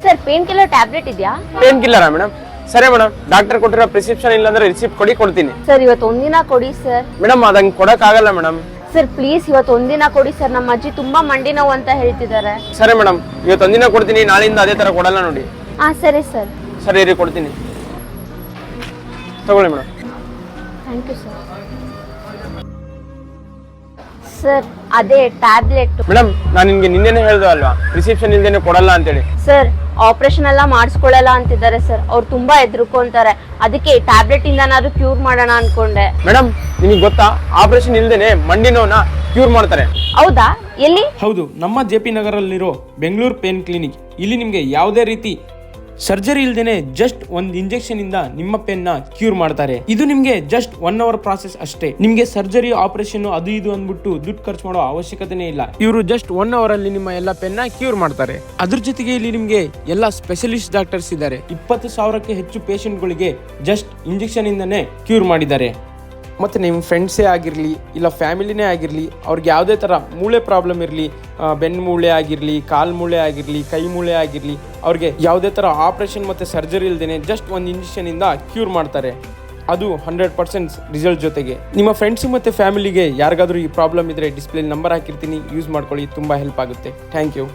Sir pain killer tablet ಇದೆಯಾ? Pain ಕಿಲ್ಲರಾ madam? ಸರಿ ಮೇಡಮ್, ಡಾಕ್ಟರ್ ಕೊಟ್ಟಿರೋ ಪ್ರಿಸ್ಕ್ರಿಪ್ಷನ್ ಇಲ್ಲಾಂದ್ರೆ ರಿಸಿಪ್ಟ್ ಕೊಡ್ತೀನಿ. ಸರ್ ಇವತ್ತು ಒಂದಿನ ಕೊಡಿ ಸರ್. ಮೇಡಮ್ ಅದಂಗೆ ಕೊಡಕ್ ಆಗಲ್ಲ ಮೇಡಮ್. ಸರ್ ಪ್ಲೀಸ್ ಇವತ್ತು ಒಂದಿನ ಕೊಡಿ ಸರ್, ನಮ್ಮ ಅಜ್ಜಿ ತುಂಬಾ ಮಂಡಿ ನೋವು ಅಂತ ಹೇಳ್ತಿದ್ದಾರೆ. ಸರಿ ಮೇಡಮ್, ಇವತ್ತು ಒಂದಿನ ಕೊಡ್ತೀನಿ, ನಾಳೆಯಿಂದ ಅದೇ ತರ ಕೊಡಲ್ಲ ನೋಡಿ. ಹಾ ಸರಿ ಸರ್. ಸರಿ ರೀ, ಕೊಡ್ತೀನಿ, ತಗೊಳ್ಳಿ madam. Thank you sir. Sir ಅದೇ ಟ್ಯಾಬ್ಲೆಟ್. ಮೇಡಮ್ ನಾನು ನಿಮ್ಗೆ ನಿನ್ನೆನೇ ಹೇಳ್ದೆ ಅಲ್ವಾ, ಪ್ರಿಸ್ಕ್ರಿಪ್ಷನ್ ಇಲ್ದೇನೆ ಕೊಡಲ್ಲ ಅಂತೇಳಿ. ಸರ್ ಆಪರೇಷನ್ ಎಲ್ಲ ಮಾಡಿಸ್ಕೊಳ್ಳಲ್ಲ ಅಂತಿದ್ದಾರೆ ಸರ್, ಅವ್ರು ತುಂಬಾ ಹೆದರ್ಕೊಂತಾರೆ, ಅದಕ್ಕೆ ಟ್ಯಾಬ್ಲೆಟ್ ಇಂದನಾದ್ರೂ ಕ್ಯೂರ್ ಮಾಡೋಣ ಅನ್ಕೊಂಡೆ. ಮೇಡಮ್ ನಿಮಗೆ ಗೊತ್ತಾ, ಆಪರೇಷನ್ ಇಲ್ದೇನೆ ಮಂಡಿ ನೋವನ್ನ ಕ್ಯೂರ್ ಮಾಡ್ತಾರೆ. ಹೌದಾ? ಎಲ್ಲಿ? ಹೌದು, ನಮ್ಮ JP ನಗರಲ್ಲಿರೋ ಬೆಂಗಳೂರು ಪೇನ್ ಕ್ಲಿನಿಕ್. ಇಲ್ಲಿ ನಿಮಗೆ ಯಾವುದೇ ರೀತಿ ಸರ್ಜರಿ ಇಲ್ದೇನೆ ಜಸ್ಟ್ ಒಂದು ಇಂಜೆಕ್ಷನ್ ಇಂದ ನಿಮ್ಮ ಪೇನ್ ನ ಕ್ಯೂರ್ ಮಾಡ್ತಾರೆ. ಇದು ನಿಮ್ಗೆ ಜಸ್ಟ್ 1 hour ಪ್ರಾಸೆಸ್ ಅಷ್ಟೇ. ನಿಮ್ಗೆ ಸರ್ಜರಿ, ಆಪರೇಷನ್ ಅದು ಇದು ಅಂದ್ಬಿಟ್ಟು ದುಡ್ಡು ಖರ್ಚು ಮಾಡೋ ಅವಶ್ಯಕತೆನೇ ಇಲ್ಲ. ಇವರು ಜಸ್ಟ್ 1 hour ಅಲ್ಲಿ ನಿಮ್ಮ ಎಲ್ಲ ಪೇನ್ ನ ಕ್ಯೂರ್ ಮಾಡ್ತಾರೆ. ಅದ್ರ ಜೊತೆಗೆ ಇಲ್ಲಿ ನಿಮ್ಗೆ ಎಲ್ಲ ಸ್ಪೆಷಲಿಸ್ಟ್ ಡಾಕ್ಟರ್ಸ್ ಇದ್ದಾರೆ. 20,000ಕ್ಕೆ ಹೆಚ್ಚು ಪೇಷಂಟ್ ಗಳಿಗೆ ಜಸ್ಟ್ ಇಂಜೆಕ್ಷನ್ ಇಂದಾನೆ ಕ್ಯೂರ್ ಮಾಡಿದ್ದಾರೆ. ಮತ್ತು ನಿಮ್ಮ ಫ್ರೆಂಡ್ಸೇ ಆಗಿರಲಿ ಇಲ್ಲ ಫ್ಯಾಮಿಲಿನೇ ಆಗಿರಲಿ, ಅವ್ರಿಗೆ ಯಾವುದೇ ಥರ ಮೂಳೆ ಪ್ರಾಬ್ಲಮ್ ಇರಲಿ, ಬೆನ್ನು ಮೂಳೆ ಆಗಿರಲಿ, ಕಾಲು ಮೂಳೆ ಆಗಿರಲಿ, ಕೈ ಮೂಳೆ ಆಗಿರಲಿ, ಅವ್ರಿಗೆ ಯಾವುದೇ ಥರ ಆಪ್ರೇಷನ್ ಮತ್ತು ಸರ್ಜರಿ ಇಲ್ದೇನೆ ಜಸ್ಟ್ ಒಂದು ಇಂಜೆಕ್ಷನಿಂದ ಕ್ಯೂರ್ ಮಾಡ್ತಾರೆ. ಅದು 100% ರಿಸಲ್ಟ್ ಜೊತೆಗೆ. ನಿಮ್ಮ ಫ್ರೆಂಡ್ಸ್ ಮತ್ತು ಫ್ಯಾಮಿಲಿಗೆ ಯಾರಿಗಾದ್ರೂ ಈ ಪ್ರಾಬ್ಲಮ್ ಇದ್ದರೆ ಡಿಸ್ಪ್ಲೇ ನಂಬರ್ ಹಾಕಿರ್ತೀನಿ, ಯೂಸ್ ಮಾಡ್ಕೊಳ್ಳಿ, ತುಂಬ ಹೆಲ್ಪ್ ಆಗುತ್ತೆ. Thank you.